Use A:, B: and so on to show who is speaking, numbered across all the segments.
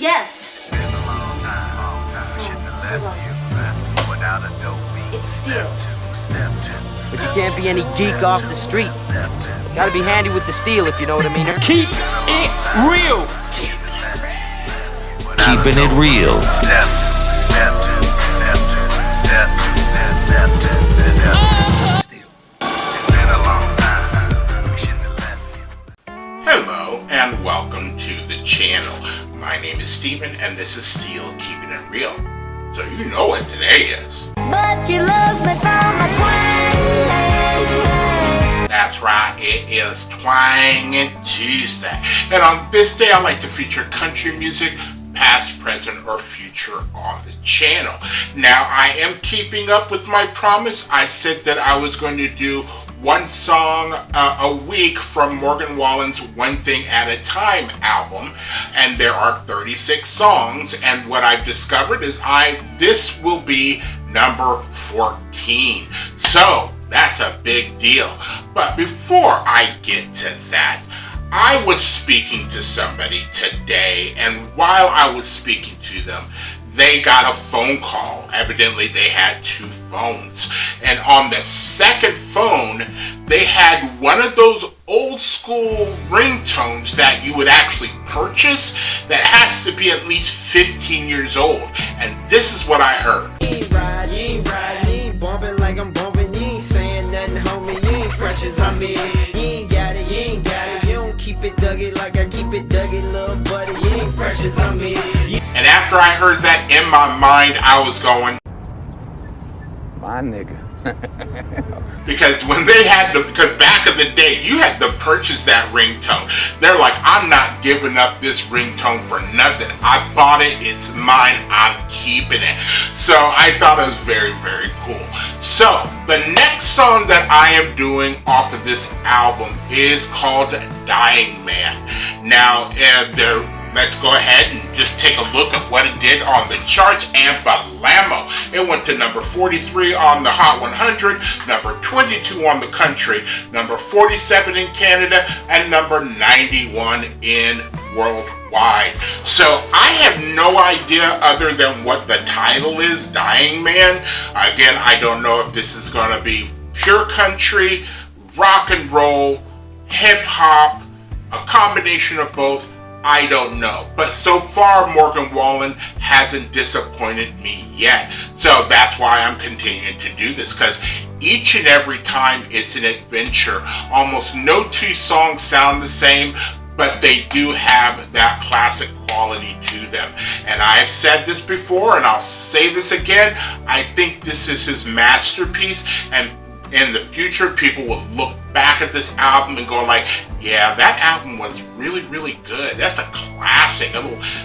A: Yes. It's steel.
B: But you can't be any geek off the street. Gotta be handy with the steel, if you know what I mean.
C: Keep it real.
D: Keeping it real.
E: Hello and welcome to the channel. My name is Steven and this is Steel Keeping It Real. So you know what today is.
F: But you love me for my twang.
E: That's right, it is Twang Tuesday. And on this day I like to feature country music, past, present, or future on the channel. Now I am keeping up with my promise. I said that I was going to do one song a week from Morgan Wallen's One Thing at a Time album, and there are 36 songs, and what I've discovered is this will be number 14. So that's a big deal. But before I get to that, I was speaking to somebody today, and while I was speaking to them, they got a phone call. Evidently they had two phones. And on the second phone, they had one of those old school ringtones that you would actually purchase that has to be at least 15 years old. And this is what I heard.
G: You ain't riding, you ain't bumping like I'm bumping, you ain't saying nothing, homie, you ain't fresh as I'm in. You ain't got it, you don't keep it Dougie like I keep it Dougie, little buddy, you ain't fresh as I'm in.
E: And after I heard that, in my mind, I was going,
H: my nigga.
E: because because back in the day, you had to purchase that ringtone. They're like, I'm not giving up this ringtone for nothing. I bought it, it's mine, I'm keeping it. So I thought it was very, very cool. So the next song that I am doing off of this album is called Dying Man. Now, let's go ahead and just take a look at what it did on the charts and Balamo. It went to number 43 on the Hot 100, number 22 on the country, number 47 in Canada, and number 91 in worldwide. So I have no idea other than what the title is, Dying Man. Again, I don't know if this is going to be pure country, rock and roll, hip hop, a combination of both. I don't know, but so far Morgan Wallen hasn't disappointed me yet. So that's why I'm continuing to do this, because each and every time it's an adventure. Almost no two songs sound the same, but they do have that classic quality to them. And I have said this before, and I'll say this again, I think this is his masterpiece, and in the future people will look back at this album and go like, yeah, that album was really, really good. That's a classic.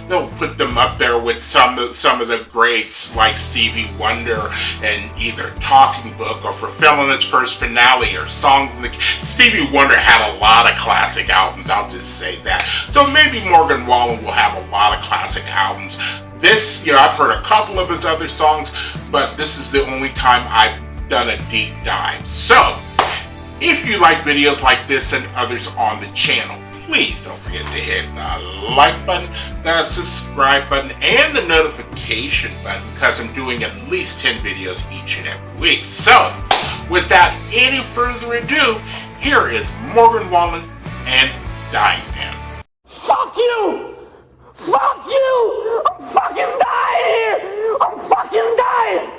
E: They'll put them up there with some of the greats like Stevie Wonder and either Talking Book or Fulfilling Its First Finale or Songs in the... Stevie Wonder had a lot of classic albums, I'll just say that. So maybe Morgan Wallen will have a lot of classic albums. This, I've heard a couple of his other songs, but this is the only time I've done a deep dive. So if you like videos like this and others on the channel, please don't forget to hit the like button, the subscribe button, and the notification button, because I'm doing at least 10 videos each and every week. So without any further ado, here is Morgan Wallen and Dying Man.
C: Fuck you! Fuck you! I'm fucking dying here! I'm fucking dying!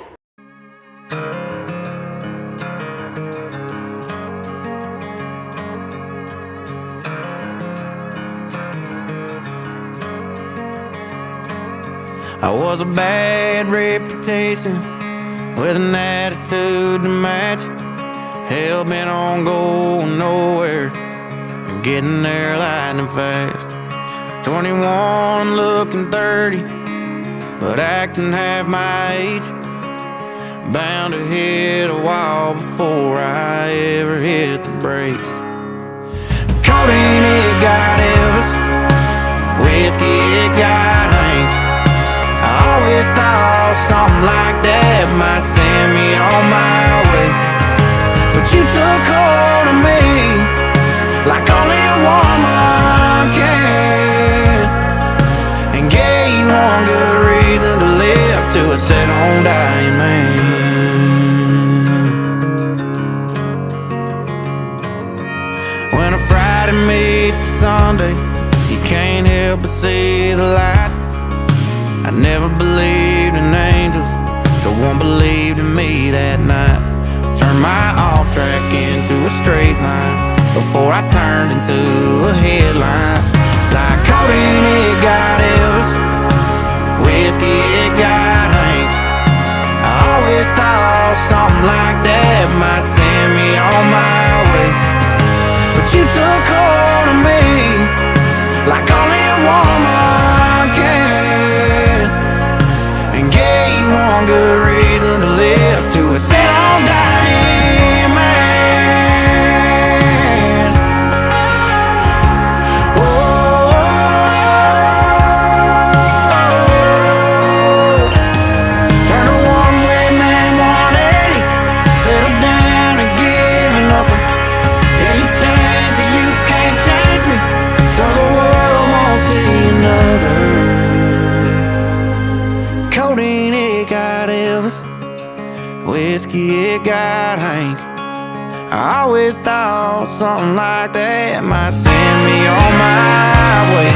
G: I was a bad reputation with an attitude to match. Hell bent on going nowhere and getting there lightning fast. 21 looking 30, but acting half my age. Bound to hit a wall before I ever hit the brakes. Codeine, it got Elvis. Whiskey, it got Hank. I always thought something like that might send me on my way, but you took hold of me like only a woman can, and gave to a set on dying man. When a Friday meets a Sunday, you can't help but see the light. I never believed in angels till one believed in me that night. Turned my off track into a straight line before I turned into a headline. Like codeine, it got Elvis, whiskey, it got Hank. I always thought something like that might send me on my way, but you took hold of me like only a woman can, and gave one good reason to live to a set on dying man. Oh, turn a one-way man 180, settle down and giving up. Yeah, you changed it, you can't change me, so the world won't see another. Codeine, it got Elvis, whiskey, it got Hank. I always thought something like that might send me on my way,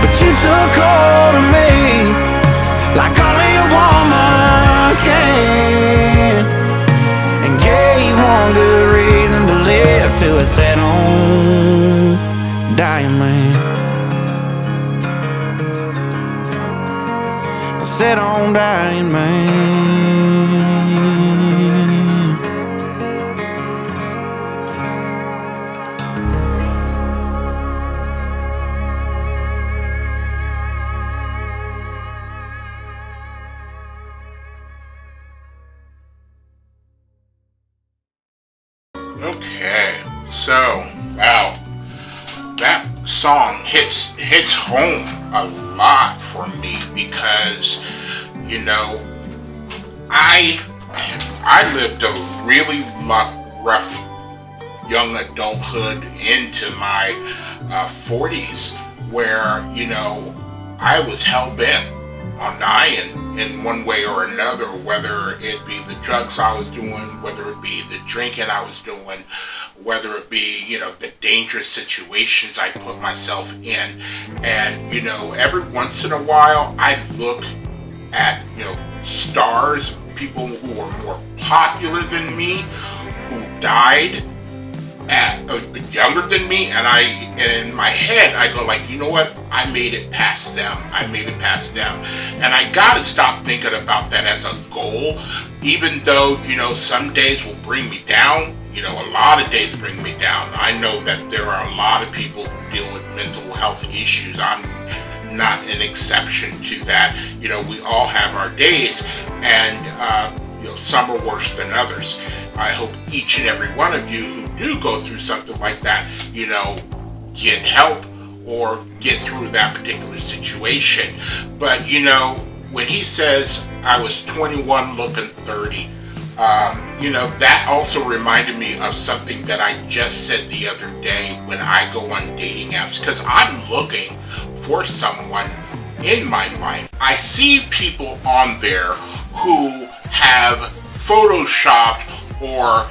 G: but you took hold of me like only a woman can, and gave one good reason to live to a set on dying man. A set on dying man.
E: Okay, so wow, that song hits home a lot for me because, you know, I lived a really rough young adulthood into my 40s where, you know, I was hell-bent on dying in one way or another, whether it be the drugs I was doing, whether it be the drinking I was doing, whether it be, you know, the dangerous situations I put myself in. And, you know, every once in a while I'd look at, you know, stars, people who were more popular than me, who died at younger than me, and in my head I go like, you know what, I made it past them, and I gotta stop thinking about that as a goal, even though, you know, some days will bring me down. You know, a lot of days bring me down. I know that there are a lot of people who deal with mental health issues. I'm not an exception to that. You know, we all have our days, and you know, some are worse than others. I hope each and every one of you who do go through something like that, you know, get help or get through that particular situation. But, you know, when he says I was 21 looking 30, you know, that also reminded me of something that I just said the other day when I go on dating apps, because I'm looking for someone in my life. I see people on there who have photoshopped or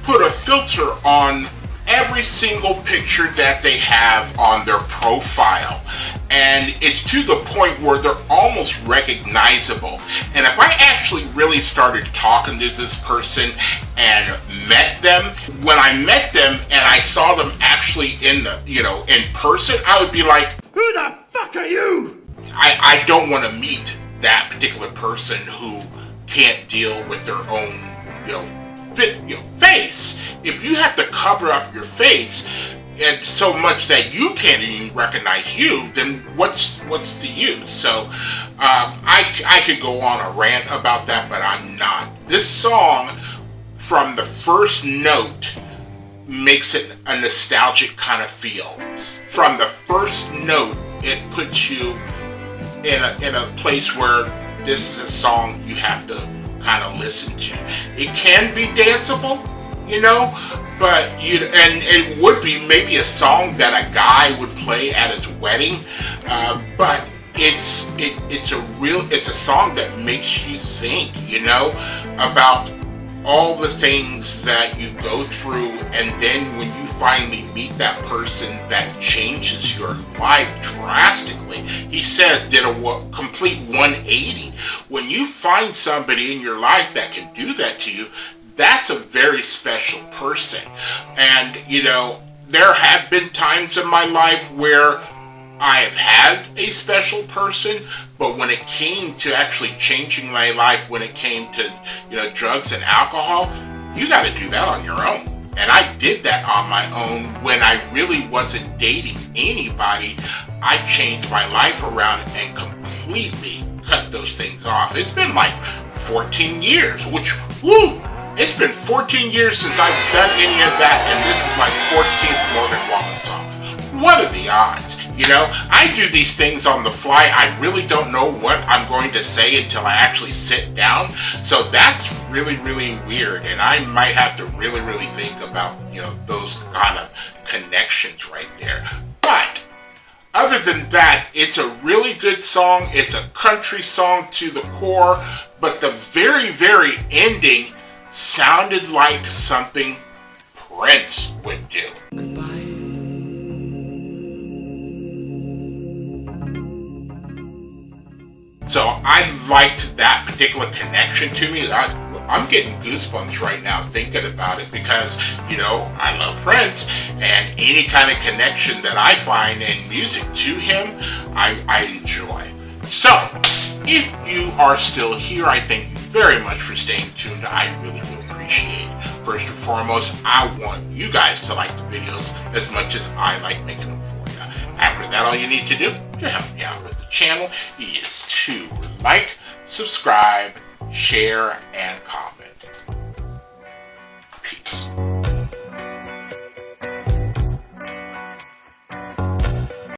E: put a filter on every single picture that they have on their profile, and it's to the point where they're almost recognizable. And if I actually really started talking to this person and met them, when I met them and I saw them actually in the, you know, in person, I would be like, who the fuck are you? I don't want to meet that particular person who can't deal with their own, you know, face. If you have to cover up your face and so much that you can't even recognize you, then what's the use? So I could go on a rant about that, but I'm not. This song, from the first note, makes it a nostalgic kind of feel. From the first note, it puts you in a place where this is a song you have to kind of listen to. It can be danceable, you know, but and it would be maybe a song that a guy would play at his wedding, but it's a song that makes you think, you know, about all the things that you go through, and then when you finally meet that person that changes your life drastically. He says did a complete 180. When you find somebody in your life that can do that to you, that's a very special person. And you know, there have been times in my life where I have had a special person, but when it came to actually changing my life, when it came to, you know, drugs and alcohol, you got to do that on your own. And I did that on my own when I really wasn't dating anybody. I changed my life around and completely cut those things off. It's been like 14 years, which, woo! It's been 14 years since I've done any of that, and this is my 14th Morgan Wallen song. What are the odds? You know, I do these things on the fly. I really don't know what I'm going to say until I actually sit down. So that's really, really weird. And I might have to really, really think about, you know, those kind of connections right there. But other than that, it's a really good song. It's a country song to the core. But the very, very ending sounded like something Prince would do.
B: Goodbye.
E: So I liked that particular connection to me. I'm getting goosebumps right now thinking about it because, you know, I love Prince, and any kind of connection that I find in music to him, I enjoy. So, if you are still here, I thank you very much for staying tuned. I really do appreciate it. First and foremost, I want you guys to like the videos as much as I like making them for you. After that, all you need to do to help me out with the channel is to like, subscribe, share, and comment.